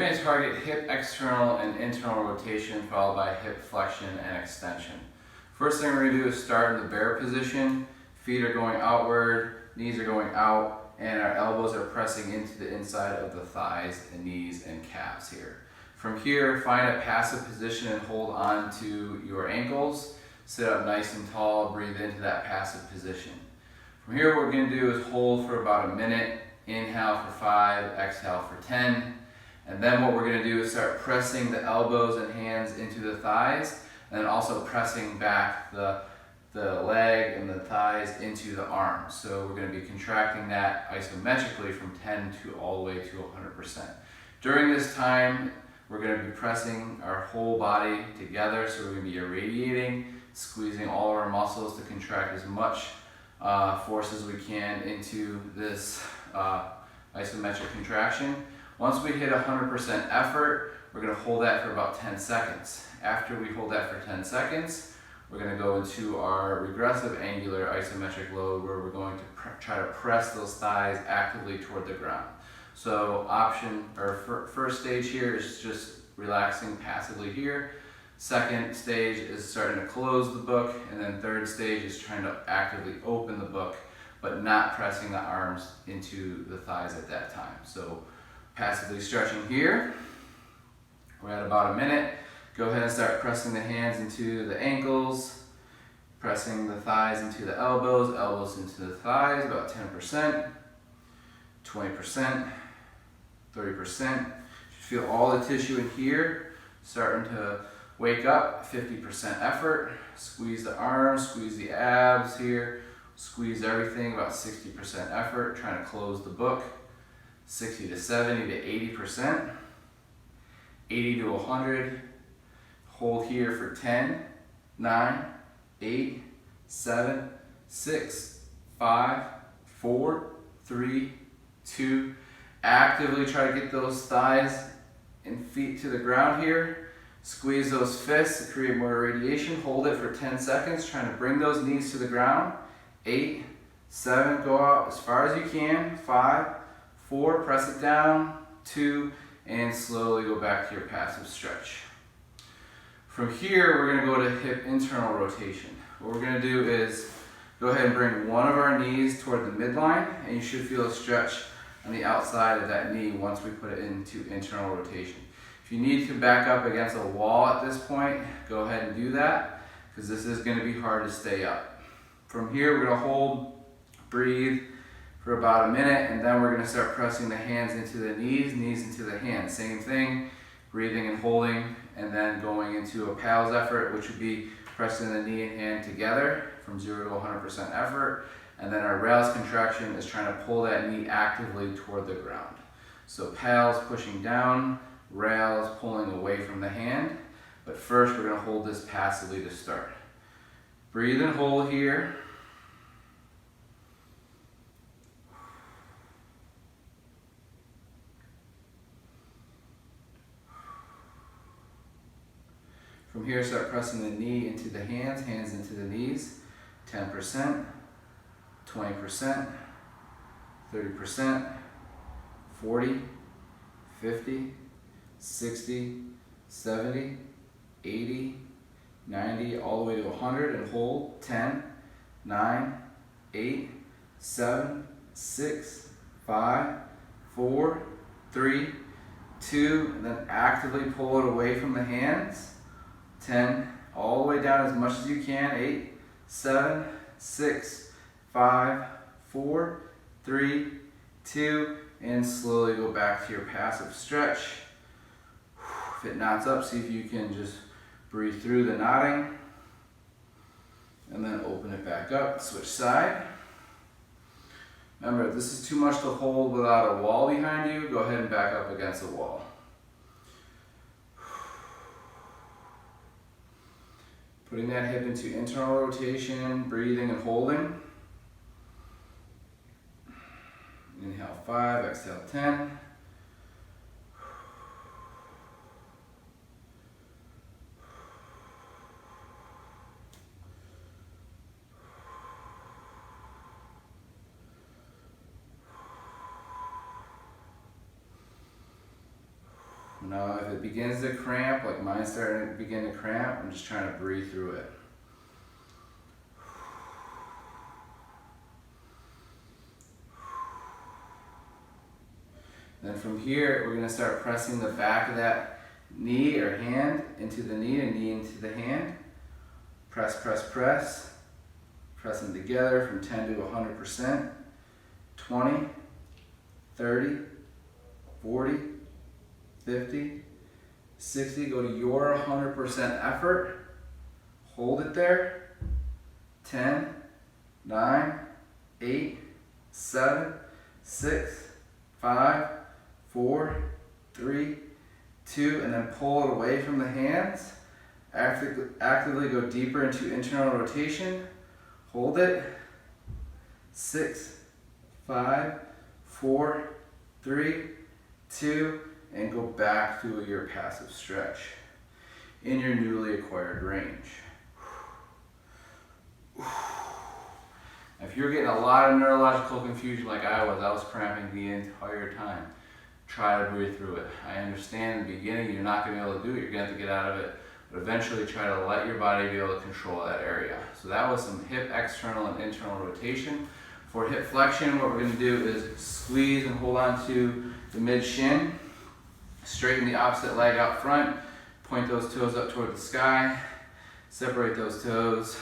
going to target hip external and internal rotation followed by hip flexion and extension. First thing we're going to do is start in the bear position. Feet are going outward, knees are going out, and our elbows are pressing into the inside of the thighs and knees and calves here. From here, find a passive position and hold on to your ankles. Sit up nice and tall, breathe into that passive position. From here, what we're going to do is hold for about a minute, inhale for 5, exhale for 10. And then what we're going to do is start pressing the elbows and hands into the thighs, and then also pressing back the leg and the thighs into the arms. So we're going to be contracting that isometrically from 10 to all the way to 100%. During this time, we're going to be pressing our whole body together, so we're going to be irradiating, squeezing all of our muscles to contract as much force as we can into this isometric contraction. Once we hit 100% effort, we're going to hold that for about 10 seconds. After we hold that for 10 seconds, we're going to go into our regressive angular isometric load, where we're going to try to press those thighs actively toward the ground. So first stage here is just relaxing passively here. Second stage is starting to close the book, and then third stage is trying to actively open the book, but not pressing the arms into the thighs at that time. So passively stretching here. We're at about a minute. Go ahead and start pressing the hands into the ankles, pressing the thighs into the elbows, elbows into the thighs, about 10%, 20%, 30%. Feel all the tissue in here starting to wake up. 50% effort. Squeeze the arms, squeeze the abs here, squeeze everything, about 60% effort, trying to close the book. 60 to 70 to 80%, 80 to 100. Hold here for 10, 9, 8, 7, 6, 5, 4, 3, 2. Actively try to get those thighs and feet to the ground here. Squeeze those fists to create more radiation. Hold it for 10 seconds, trying to bring those knees to the ground. 8, 7, go out as far as you can. 5, 4, press it down. 2, and slowly go back to your passive stretch. From here, we're going to go to hip internal rotation. What we're going to do is go ahead and bring one of our knees toward the midline, and you should feel a stretch on the outside of that knee once we put it into internal rotation. If you need to back up against a wall at this point, go ahead and do that, because this is going to be hard to stay up. From here, we're going to hold, breathe for about a minute, and then we're going to start pressing the hands into the knees, knees into the hands. Same thing, breathing and holding, and then going into a PAILS effort, which would be pressing the knee and hand together from 0 to 100% effort. And then our rails contraction is trying to pull that knee actively toward the ground. So PAILS pushing down, rails pulling away from the hand. But first, we're going to hold this passively to start. Breathe and hold here. From here, start pressing the knee into the hands, hands into the knees. 10%, 20%, 30%, 40, 50, 60, 70, 80, 90, all the way to 100, and hold. 10, 9, 8, 7, 6, 5, 4, 3, 2, and then actively pull it away from the hands. 10, all the way down as much as you can. 8, 7, 6, 5, 4, 3, 2, and slowly go back to your passive stretch. If it knots up, see if you can just breathe through the knotting, and then open it back up. Switch side. Remember, if this is too much to hold without a wall behind you, go ahead and back up against the wall. Putting that hip into internal rotation, breathing and holding. Inhale 5, exhale 10. Now if it begins to cramp, like mine's starting to begin to cramp, I'm just trying to breathe through it. Then from here, we're going to start pressing the back of that knee or hand into the knee and knee into the hand. Press, press, press. Press them together from 10 to 100%. 20, 30, 40, 50, 60. Go to your 100% effort. Hold it there. 10, 9, 8, 7, 6, 5, 4, 3, 2, and then pull it away from the hands. Actively go deeper into internal rotation. Hold it. 6, 5, 4, 3, 2, and go back to your passive stretch in your newly acquired range. If you're getting a lot of neurological confusion like I was cramping the entire time. Try to breathe through it. I understand in the beginning you're not going to be able to do it, you're going to have to get out of it, but eventually try to let your body be able to control that area. So that was some hip external and internal rotation. For hip flexion, what we're going to do is squeeze and hold on to the mid shin, straighten the opposite leg out front, point those toes up toward the sky, separate those toes,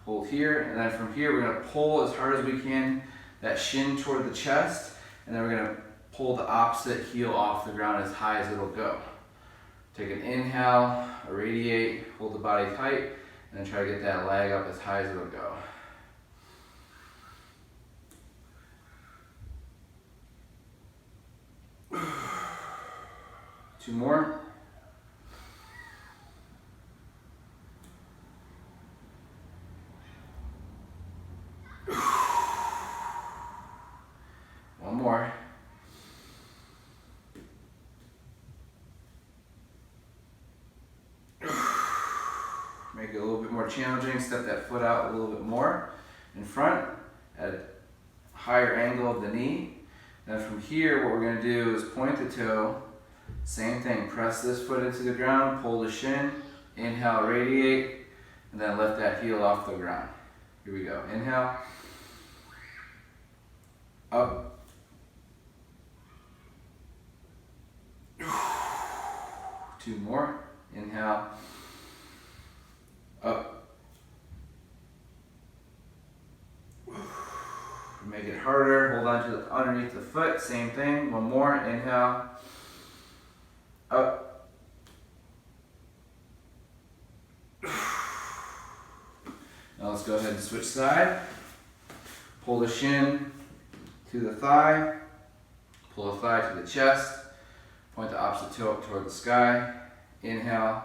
hold here, and then from here we're going to pull as hard as we can that shin toward the chest, and then we're going to pull the opposite heel off the ground as high as it'll go. Take an inhale, irradiate, hold the body tight, and then try to get that leg up as high as it'll go. Two more. One more. Make it a little bit more challenging. Step that foot out a little bit more in front at a higher angle of the knee. Then from here, what we're going to do is point the toe. Same thing. Press this foot into the ground. Pull the shin. Inhale, radiate, and then lift that heel off the ground. Here we go. Inhale. Up. Two more. Inhale. Up. Make it harder. Hold on to underneath the foot. Same thing. One more. Inhale. Up. Now let's go ahead and switch side. Pull the shin to the thigh. Pull the thigh to the chest. Point the opposite toe up toward the sky. Inhale.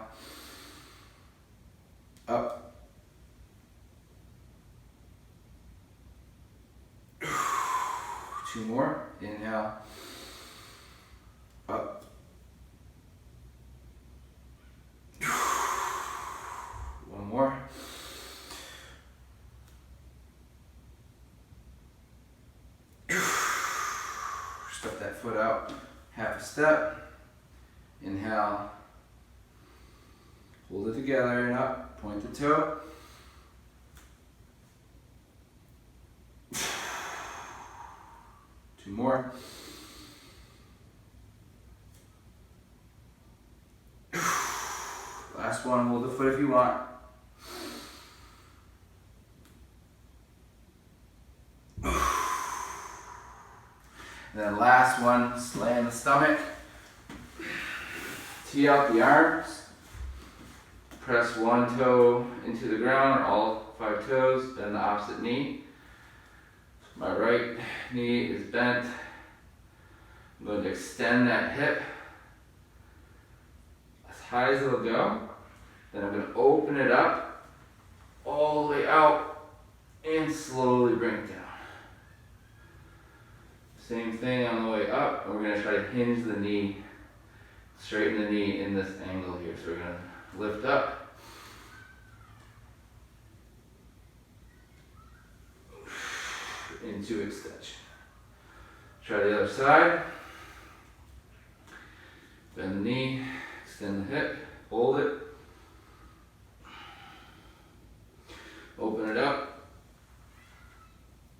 Up. Two more. Inhale. Up. One more. Step that foot out half a step. Inhale. Hold it together and up. Point the toe. Two more. Last one. Hold the foot if you want. And then last one, slam the stomach. Tee out the arms. Press one toe into the ground, or all 5 toes, then the opposite knee. My right knee is bent. I'm going to extend that hip as high as it'll go. Then I'm going to open it up all the way out and slowly bring it down. Same thing on the way up, and we're going to try to hinge the knee, straighten the knee in this angle here. So we're going to lift up. Into extension. Try the other side. Bend the knee, extend the hip, hold it. Open it up.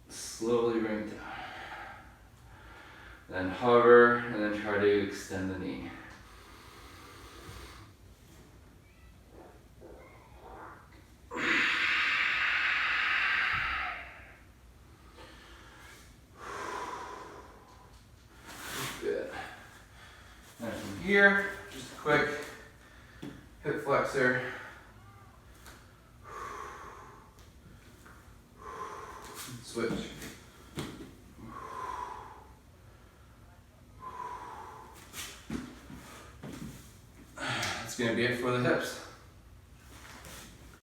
Slowly bring it down. Then hover, and then try to extend the knee. Good. And from here, just a quick hip flexor. Switch. That's going to be it for the hips.